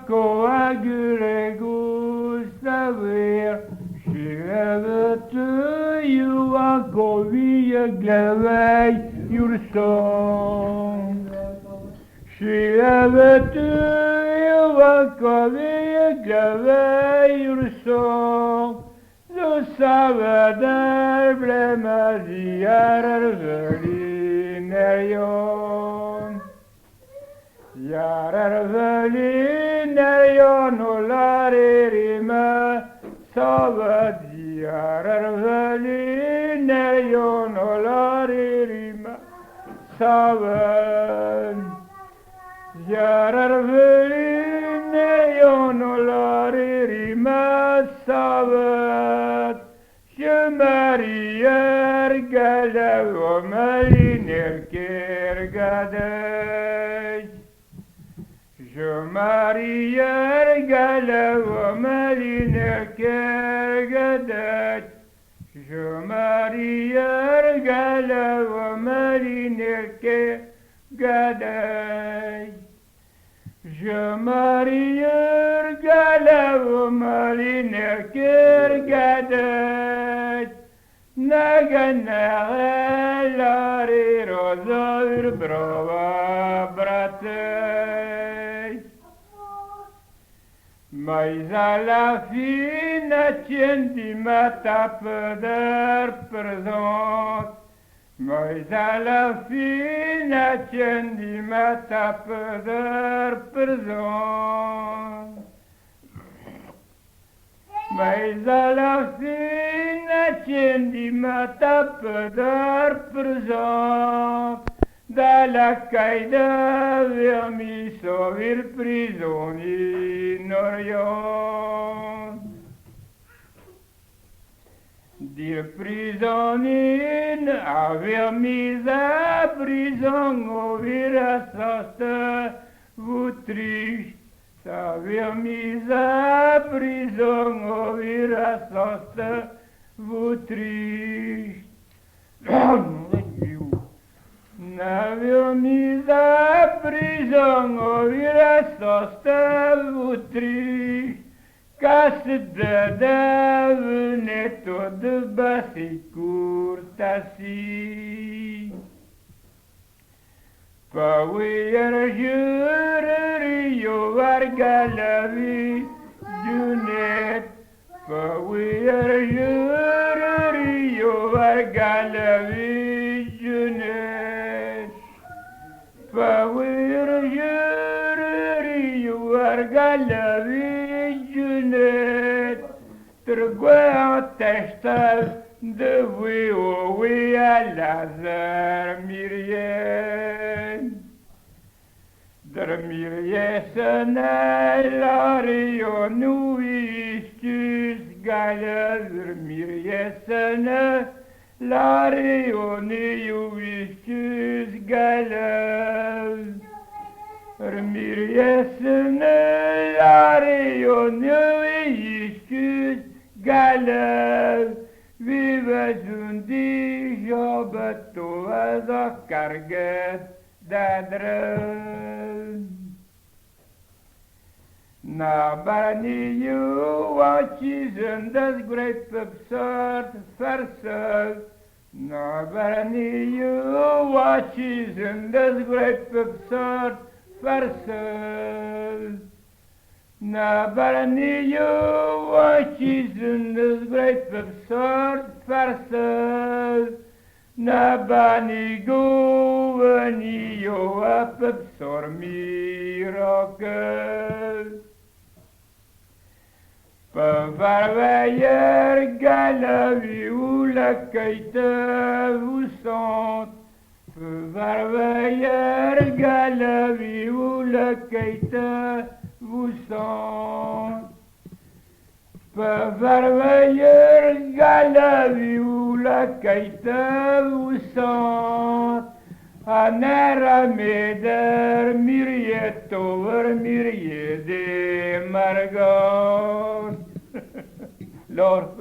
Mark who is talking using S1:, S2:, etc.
S1: Coagurego saber, Shirevetu Yuako via glevei Yurson. Shirevetu Yuako via glevei Yurson. Du saveder blemaziarer völinerion. Yarer völinerion och laririme savet. Yarer völinerion och laririme savet. Yarer völinerion och laririme savet. Shumarier galev och meliner kergadej. Shumarier galev och meliner kergadej. Shumarier galev och meliner kergadej. Shumarier galev och meliner kergadej. Naganare larir och zaur brava bratej. Maïsa la fina tiendi matapeder présente. Maïsa la fina tiendi matapeder présente. Maïsa la fina tiendi matapeder présente. Dalla caida vermiso vir prisoni norion. Dir prisonin aver mis a prison ovir assaste vutrish. Aver mis a prison ovir assaste vutrish. N'aver mis a prison ovir assaste vutrish. Casse de devenet de bassi courtassi. Pauier jurerio varga la vie junet. Pauier jurerio varga la vie junet. Pauier jurerio varga la vie junet. Trgoa testal de oui à Lazare Myrien. Der Myrjesene lario nuistus galer. Der Myrjesene lario nuistus galer. Der Myrjesene lario nuistus galer. Vives undi jobbet och karget dadren. Nabani you watches and das great absurd verses. Nabani you watches and das great absurd verses. Nabani you watches and das great absurd verses. Nabani go and you up absurd miracles. Pavarvayer galavi ou la kaita vous sont. Pavarvayer galavi ou la kaita vous sont. Pavarvayer galavi ou la kaita vous sont. Anera meder myriet over myriede margot. Lord,